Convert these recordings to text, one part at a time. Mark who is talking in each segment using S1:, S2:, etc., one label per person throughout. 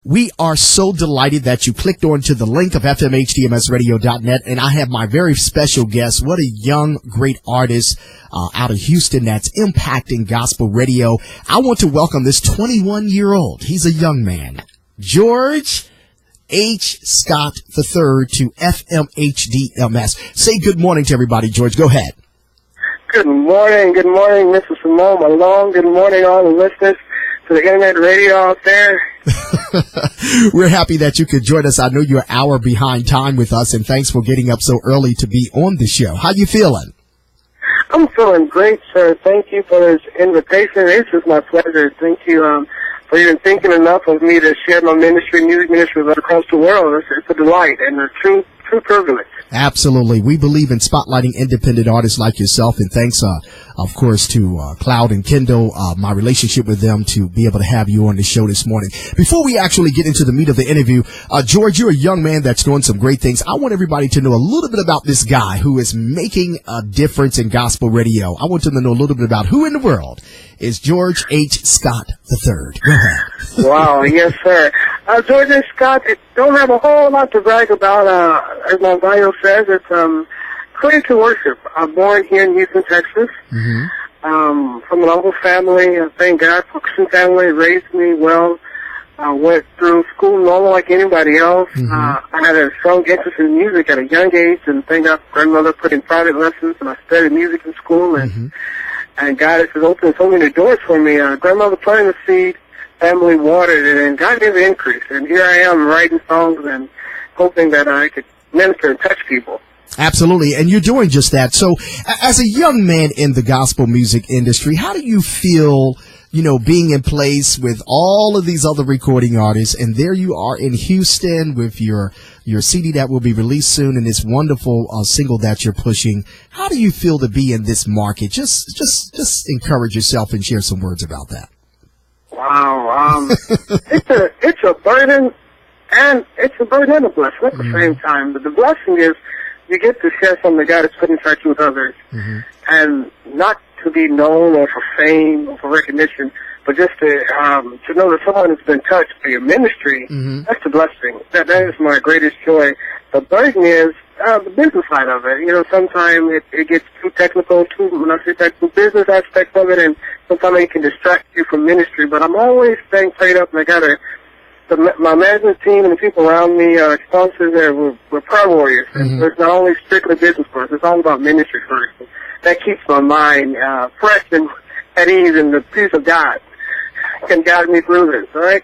S1: We are so delighted that you clicked onto the link of fmhdmsradio.net, and I have my very special guest. What a young, great artist out of Houston that's impacting gospel radio. I want to welcome this 21-year-old. He's a young man, George H. Scott III to FMHDMS. Say good morning to everybody, George. Go ahead.
S2: Good morning, Mr. Simone Malone. Good morning, all the listeners to the internet radio out there.
S1: We're happy that you could join us. I know you're an hour behind time with us, and thanks for getting up so early to be on the show. How you feeling?
S2: I'm feeling great, sir. Thank you for this invitation. It's just my pleasure. Thank you for even thinking enough of me to share my ministry, music ministry across the world. It's a delight and a true privilege.
S1: Absolutely. We believe in spotlighting independent artists like yourself, and thanks, of course, to Cloud and Kendall, my relationship with them to be able to have you on the show this morning. Before we actually get into the meat of the interview, George, you're a young man that's doing some great things. I want everybody to know a little bit about this guy who is making a difference in gospel radio. I want them to know a little bit about who in the world is George H. Scott III. Go ahead.
S2: Wow, yes, sir. George H. Scott, don't have a whole lot to brag about. As my bio says, it's created to worship. I'm born here in Houston, Texas. Mm-hmm. From an humble family. Thank God for a Christian family. Raised me well. I went through school normal like anybody else. Mm-hmm. I had a strong interest in music at a young age, and thank God grandmother put in private lessons, and I studied music in school, and God has opened so many doors for me. Grandmother planted the seed, family watered it, and God gave the increase. And here I am writing songs and hoping that I could minister and touch people.
S1: Absolutely, and you're doing just that. So as a young man in the gospel music industry, how do you feel, being in place with all of these other recording artists, and there you are in Houston with your CD that will be released soon and this wonderful single that you're pushing? How do you feel to be in this market? Just encourage yourself and share some words about that.
S2: Wow, it's a burden, and it's a burden and a blessing at the same time. But the blessing is you get to share something that God has put inside you with others, and not to be known or for fame or for recognition, but just to know that someone has been touched by your ministry. That's the blessing. That is my greatest joy. The burden is the business side of it. Sometimes it gets too technical, when I say technical, business aspect of it, and sometimes it can distract you from ministry. But I'm always staying prayed up, and I got my management team and the people around me, sponsors, we're prayer warriors. And it's not only strictly business for us, it's all about ministry first. And that keeps my mind fresh and at ease, and the peace of God can guide me through this, all right?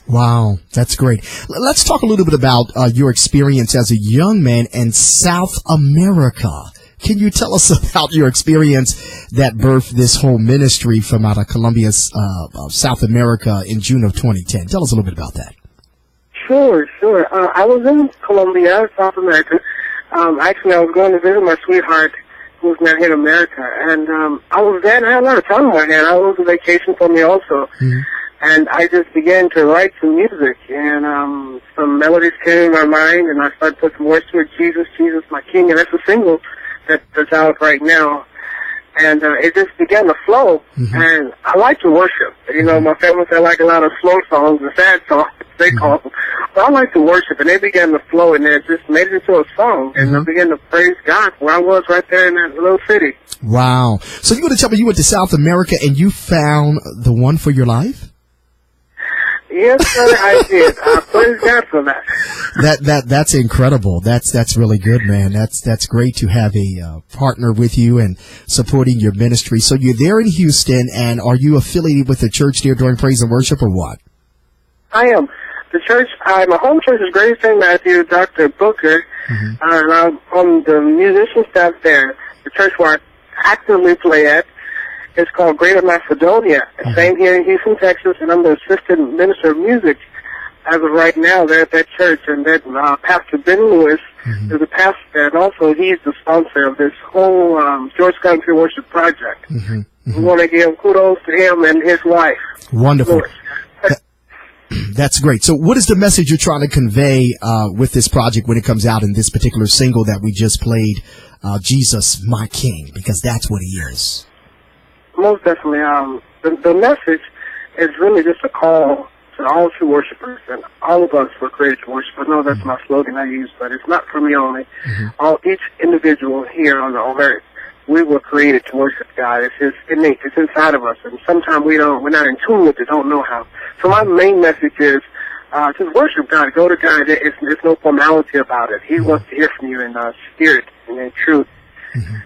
S1: Wow, that's great. Let's talk a little bit about your experience as a young man in South America. Can you tell us about your experience that birthed this whole ministry from out of Colombia, South America in June of 2010? Tell us a little bit about that.
S2: Sure. I was in Colombia, South America. Actually, I was going to visit my sweetheart who was not here in America. And I was there, and I had a lot of time on my hands. It was a vacation for me also. And I just began to write some music, and some melodies came in my mind, and I started to put some words to it. Jesus, my King, and that's a single that's out right now. And it just began to flow, and I like to worship. My family said I like a lot of slow songs and sad songs, they call them. But I like to worship, and they began to flow, and it just made it into a song. And I began to praise God where I was right there in that little city.
S1: Wow. So you're going to tell me you went to South America and you found the one for your life?
S2: Yes, sir, I did. Praise God for that.
S1: That's incredible. That's really good, man. That's great to have a partner with you and supporting your ministry. So you're there in Houston, and are you affiliated with the church there during praise and worship, or what?
S2: I am. The church, my home church is Grace St. Matthew, Dr. Booker, and I'm on the musician staff there. The church where I actively play at. It's called Greater Macedonia. Same here in Houston, Texas, and I'm the assistant minister of music as of right now there at that church. And then Pastor Ben Lewis is the pastor, and also he's the sponsor of this whole George Scott III Worship Project. We want to give kudos to him and his wife.
S1: Wonderful. That's great. So what is the message you're trying to convey with this project when it comes out in this particular single that we just played, Jesus, My King, because that's what he is?
S2: Most definitely. The message is really just a call all true worshipers, and all of us were created to worship. I know that's my slogan I use, but it's not for me only. Each individual here on earth, we were created to worship God. It's just innate. It's inside of us, and sometimes we're not in tune with it, don't know how. So my main message is just worship God. Go to God. There's no formality about it. He wants to hear from you in spirit and in truth.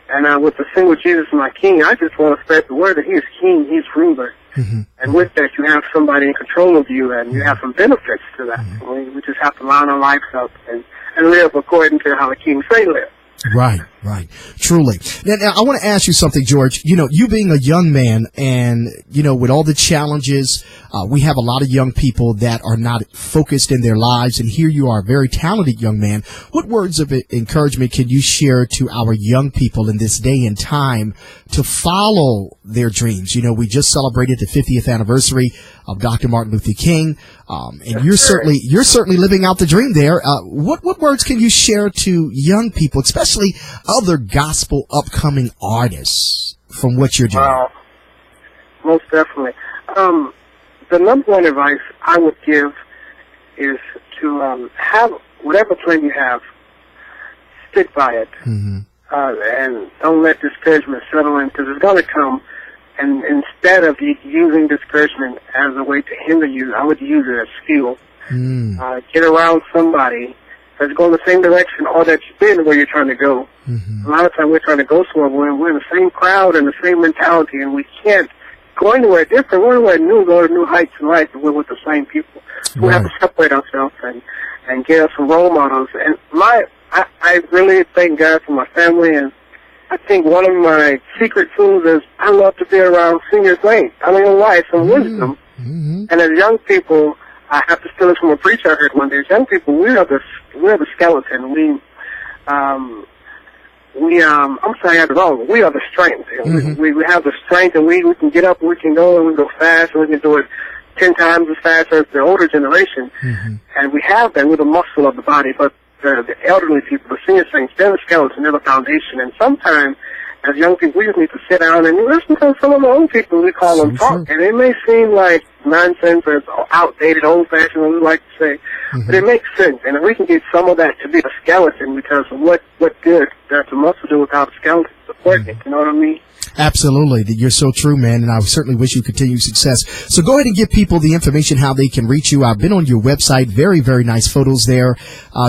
S2: And with the single Jesus my King, I just want to spread the word that He is King, He's ruler. And with that, you have somebody in control of you, and you have some benefits to that. We just have to line our lives up and live according to how the King say live.
S1: Right. Truly. Now, I want to ask you something, George. You know, you being a young man and, you know, with all the challenges, we have a lot of young people that are not focused in their lives. And here you are, a very talented young man. What words of encouragement can you share to our young people in this day and time to follow their dreams? You know, we just celebrated the 50th anniversary of Dr. Martin Luther King. And you're certainly living out the dream there. What words can you share to young people, especially other gospel upcoming artists, from what you're doing?
S2: Well, most definitely. The number one advice I would give is to have whatever plan you have, stick by it, and don't let discouragement settle in, because it's going to come. And instead of using discouragement as a way to hinder you, I would use it as fuel. Get around somebody that's going the same direction or that's been where you're trying to go. A lot of times we're trying to go somewhere. We're in the same crowd and the same mentality, and we can't go anywhere different. We're anywhere new, go to new heights in life, and we're with the same people. So we have to separate ourselves and get us some role models. And I really thank God for my family, and I think one of my secret tools is I love to be around senior saints. I don't know why, some wisdom. And as young people, I have to steal this from a preacher I heard one day. As young people, we are the skeleton. I'm sorry, I got it wrong. We are the strength. We have the strength, and we can get up, and we can go, and we can go fast, and we can do it 10 times as fast as the older generation. And we have that. We're the muscle of the body, but the elderly people, the senior saints, they're the skeleton, they're the foundation. And sometimes, as young people, we just need to sit down and listen to some of the old people, we call them, talk. And it may seem like nonsense or outdated, old-fashioned, as we like to say, but it makes sense. And if we can get some of that to be a skeleton, because what good does a muscle do without a skeleton supporting it? You know what I mean?
S1: Absolutely. You're so true, man, and I certainly wish you continued success. So go ahead and give people the information how they can reach you. I've been on your website. Very, very nice photos there.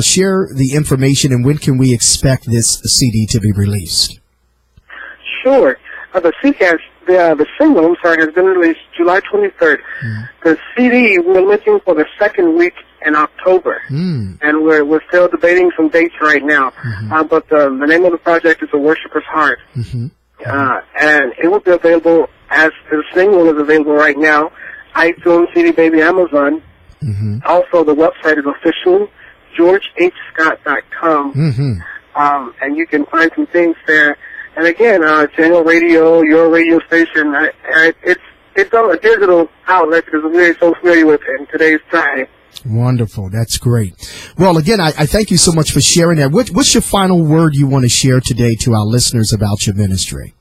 S1: Share the information, and when can we expect this CD to be released?
S2: Sure. The single, has been released July 23rd. The CD, we're looking for the second week in October, and we're still debating some dates right now. But the name of the project is A Worshipper's Heart. And it will be available as the single is available right now, iTunes, CD Baby, Amazon. Also, the website is official, GeorgeHScott.com. And you can find some things there. And again, General Radio, your radio station, it's on a digital outlet because we're so familiar with it in today's time.
S1: Wonderful. That's great. Well, again, I thank you so much for sharing that. What's your final word you want to share today to our listeners about your ministry?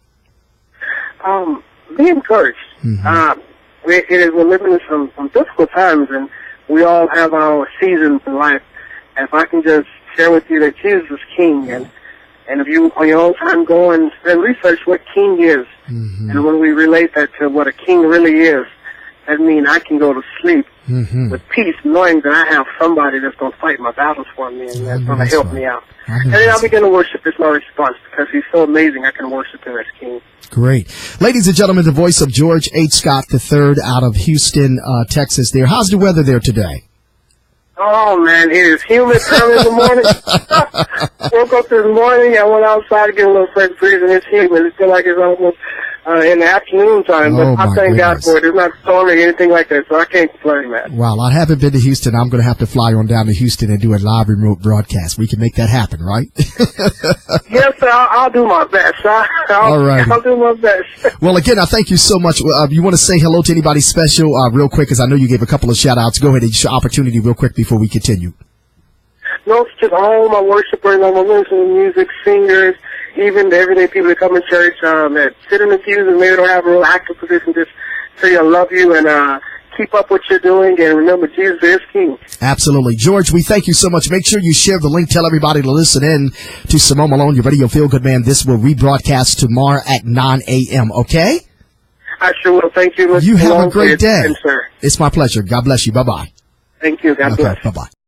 S2: Be encouraged. We're living in some difficult times, and we all have our seasons in life. And if I can just share with you that Jesus is King, and if you, on your own time, go and research what King is, and when we relate that to what a king really is, that means I can go to sleep with peace, knowing that I have somebody that's going to fight my battles for me and that's going to help me out. And then I'll begin to worship. It's my response, because he's so amazing. I can worship him as King.
S1: Great. Ladies and gentlemen, the voice of George H. Scott III out of Houston, Texas there. How's the weather there today?
S2: Oh, man, it is humid early in the morning. Woke up this morning, I went outside to get a little fresh breeze, and it's humid. It feels like it's almost in the afternoon time, but I thank God for it. It's not stormy or anything like that, so I can't complain, man.
S1: Well, I haven't been to Houston. I'm going to have to fly on down to Houston and do a live remote broadcast. We can make that happen, right?
S2: Yes, sir. I'll do my best.
S1: All right.
S2: I'll do my best.
S1: Well, again, I thank you so much. You want to say hello to anybody special real quick, because I know you gave a couple of shout-outs. Go ahead and use your opportunity real quick before we continue.
S2: No, it's just all my worshipers, all my listening music, singers, even the everyday people that come to church that sit in the pews and maybe don't have a real active position. Just tell you I love you and keep up what you're doing, and remember, Jesus is King.
S1: Absolutely. George, we thank you so much. Make sure you share the link. Tell everybody to listen in to Simone Malone, your Radio Feel Good Man. This will rebroadcast tomorrow at 9 a.m., okay?
S2: I sure will. Thank you, Mr.
S1: You have
S2: Malone,
S1: a great day.
S2: Sir.
S1: It's my pleasure. God bless you. Bye-bye.
S2: Thank you. God bless.
S1: Bye-bye.